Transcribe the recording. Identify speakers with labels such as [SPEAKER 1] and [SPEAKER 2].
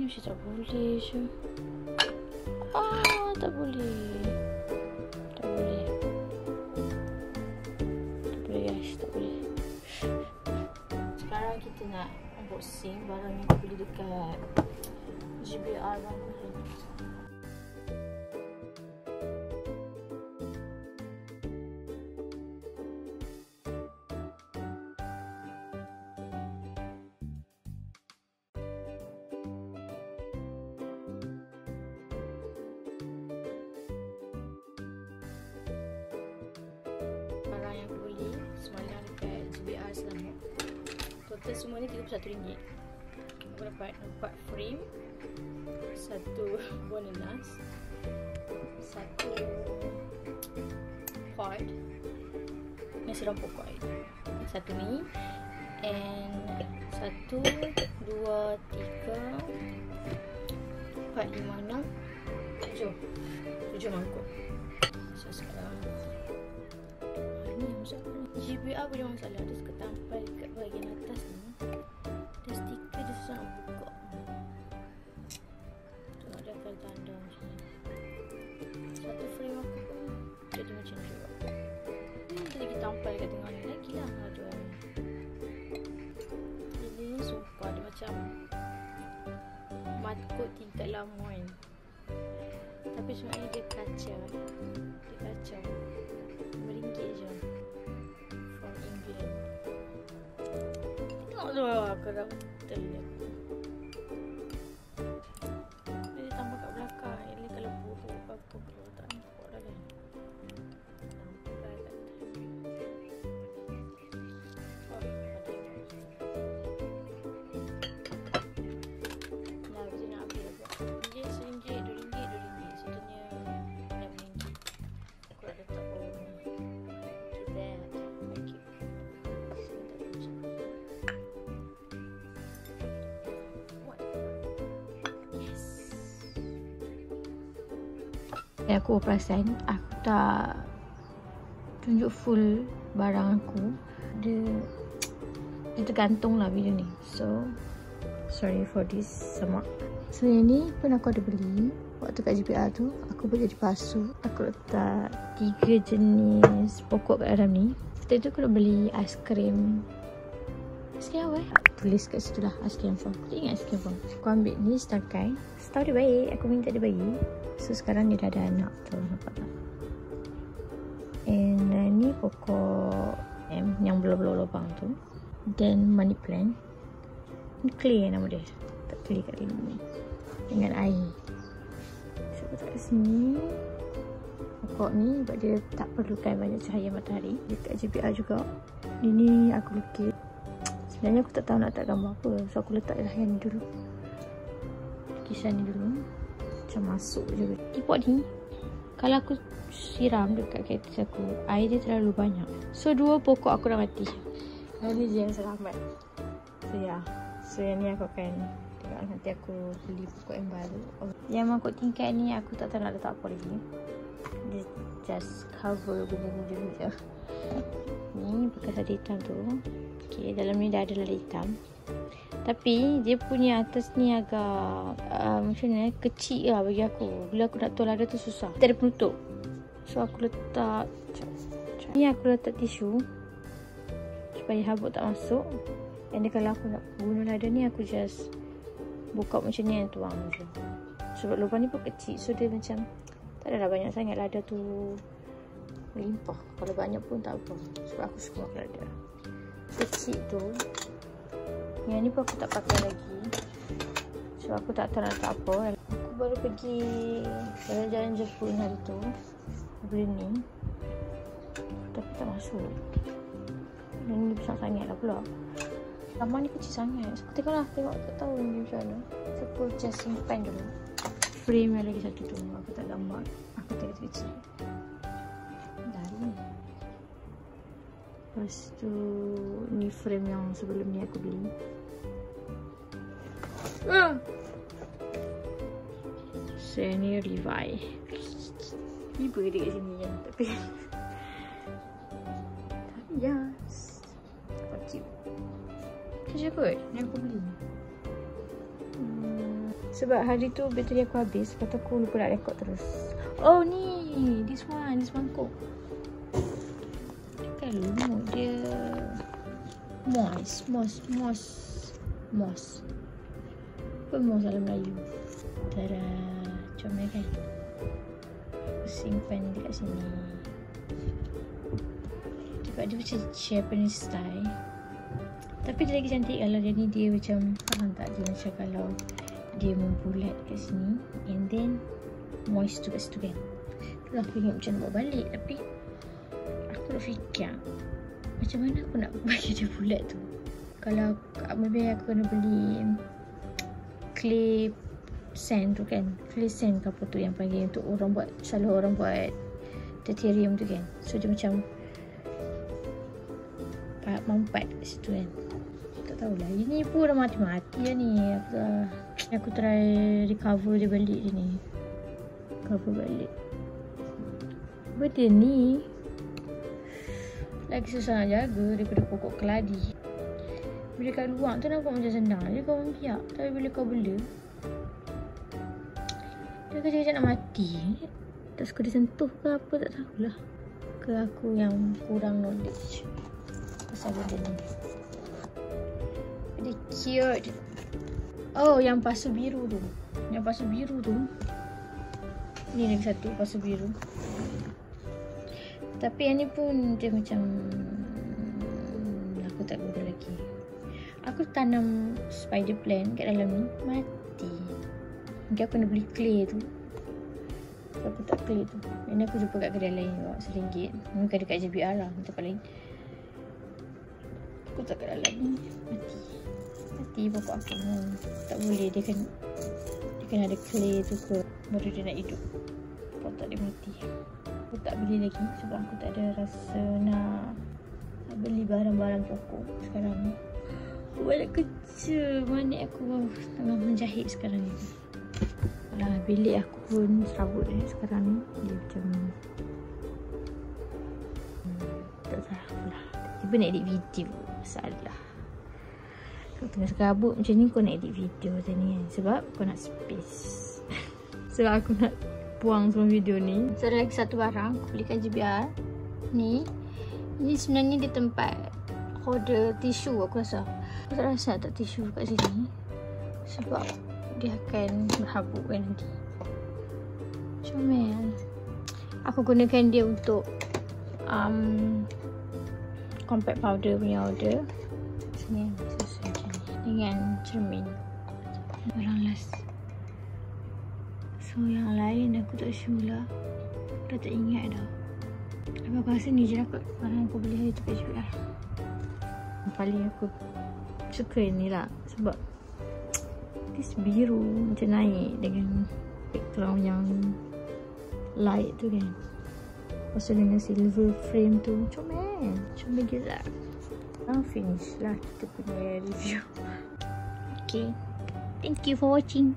[SPEAKER 1] Mesti tak boleh je. Tak boleh. Tak boleh. Tak boleh guys, tak boleh. Sekarang kita nak unboxing barang yang aku beli dekat GBR Bangkok. Barang yang aku beli semalam dekat GBR Selangor. Total semuanya RM31. Aku dapat 4 frame, 1 buah nenas, 1 pot nasi rampok kuat, 1 ni, and 1, 2, 3, 4, 5, 6, 7 mangkuk. So sekarang ni yang masalah ni. GBR punya masalah dia suka tampal kat bahagian atas ni. Dia stiker dia susah nak buka. Tu ada tanda macam ni. Satu frame aku pun jadi macam ni juga. Kita lagi tampal kat tengah ni lagi lah jual. Ini sumpah dia macam matkot tingkat lama kan. Tapi sebenarnya dia kacau. Dia kacau. RM5 je. From England. Tengok tu aku dah betul dia. Dia tambah kat belakang. Ini kalau buruk apa kalau tak nampak dah kan. Nampak kat aku perasan aku tak tunjuk full barang aku. Dia tergantung lah video ni. So sorry for this semua. So yang ni pun aku ada beli waktu kat GBR tu. Aku boleh jadi palsu. Aku letak 3 jenis pokok kat dalam ni. Setelah tu aku nak beli aiskrim. Aiskrim apa tulis kat situ lah, aiskrim farm. Aku ingat aiskrim farm. Aku ambil ni setangkai. Setahu dia baik, aku minta dia bagi. So sekarang dia dah ada anak tu, nampak tak? And ni pokok yang belah-belah lubang tu. Then money plant. Ni clay nama dia. Tak clay kat dalam ni. Dengan air. So aku tak kat sini. Pokok ni sebab dia tak perlukan banyak cahaya matahari. Dekat GBR juga. Ini aku lukis. Sebenarnya aku tak tahu nak letak gambar apa. So aku letak lah yang ni dulu. Lukisan ni dulu. Macam masuk je. Di pot ni kalau aku siram dekat kaktus aku, air dia terlalu banyak. So 2 pokok aku dah mati. Ini je yang selamat. So ya. So yang ni aku akan tengok nanti aku beli pokok yang baru. Yang mangkuk tingkat ni aku tak tahu nak letak apa lagi. Dia just cover benda-benda dulu je. Ni bekas lada hitam tu. Okay, dalam ni dah ada lada hitam. Tapi dia punya atas ni agak macam ni kecil lah bagi aku. Bila aku nak tuang lada tu susah. Tak ada penutup. So aku letak ni, aku letak tisu supaya habuk tak masuk. And kalau aku nak guna lada ni, aku just buka macam ni dan tuang je. Sebab lubang ni pun kecil. So dia macam tak adalah banyak sangat lada tu melimpah. Kalau banyak pun tak apa. Sebab aku suka makan lada. Kecil tu. Yang ni pun aku tak pakai lagi. So aku tak tahu nak letak apa. Aku baru pergi jalan-jalan Jepun hari tu. Beli ni. Tapi tak masuk. Dan ni besar sangat lah pula. Gambar ni kecil sangat. So tengoklah, tengok tak tahu ni macam mana. So aku just simpan dulu. Frame yang lagi satu tu. Aku tak gambar. Aku tak kecil. Dah ni. Lepas tu ni frame yang sebelum ni aku beli. So ni Levi. Tiba dia kat sini kan. Tapi yes. Cute. Kecil kot yang aku beli. Sebab hari tu bateri aku habis. Lepas tu aku lupa nak rekod terus. Oh ni, this mangkuk. Kalau dia moss. Apa moss dalam Melayu? Tada, comel kan? Aku simpan dekat sini. Sebab dia macam Japanese style. Tapi dia lagi cantik kalau dia ni, dia macam, faham tak? Dia macam kalau dia membulat kat sini and then moist tu kat situ kan. Terus aku ingat macam nak bawa balik, tapi aku nak fikir macam mana aku nak bagi dia bulat tu. Kalau maybe aku kena beli clay sand tu kan, clay sand ke apa tu yang panggil untuk orang buat, selalu orang buat terrarium tu kan. So dia macam mampat kat situ kan. Tak tahulah, ini pun dah mati-mati lah ni. Aku try recover dia balik je ni. Cover balik. Benda ni lagi susah nak jaga daripada pokok keladi. Bila kat luar tu nampak macam senang je kau membiak. Tapi bila kau bela, dia kecil-kecil nak mati. Tak suka disentuh ke apa, tak tahulah. Ke aku yang kurang knowledge pasal benda ni. Dia cute. Oh, yang pasu biru tu. Yang pasu biru tu. Ni lagi satu pasu biru. Tapi yang ni pun dia macam aku tak guna lagi. Aku tanam spider plant kat dalam ni, mati. Mungkin aku nak beli clay tu. Aku tak clay tu. Ini aku jumpa kat kedai lain bawa RM1. Mungkin dekat JBR lah, tempat lain. Aku tak kat dalam ni, mati pokok aku. Tak boleh, dia kan ada clay tu ke baru dia nak hidup. Kalau tak dia mati. Aku tak beli lagi sebab aku tak ada rasa nak beli barang-barang pokok sekarang ni. Balik kerja, manik aku tengah menjahit sekarang ni. Alah, bilik aku pun serabut sekarang ni. Dia macam tak tahulah. Tiba nak edit video, masalah. Kau tengah serabut macam ni, kau nak edit video macam ni kan. Sebab kau nak space. Sebab aku nak buang semua video ni. So ada lagi satu barang aku belikan JBR. Ni sebenarnya di tempat holder tisu aku rasa. Aku tak rasa tak tisu kat sini. Sebab dia akan berhabuk kan nanti. Comel. Aku gunakan dia untuk compact powder punya order. Sini sesuai macam ni. Dengan cermin. Barang last. So yang lain aku tak sure lah. Dah tak ingat dah. Aku rasa ni je lah kot barang aku beli hari tu kat JBR. Paling aku suka ni lah. Sebab this biru macam naik dengan background yang light tu kan. Lepas tu dengan silver frame tu, comel gila. Finish lah kita punya review. Okay, thank you for watching.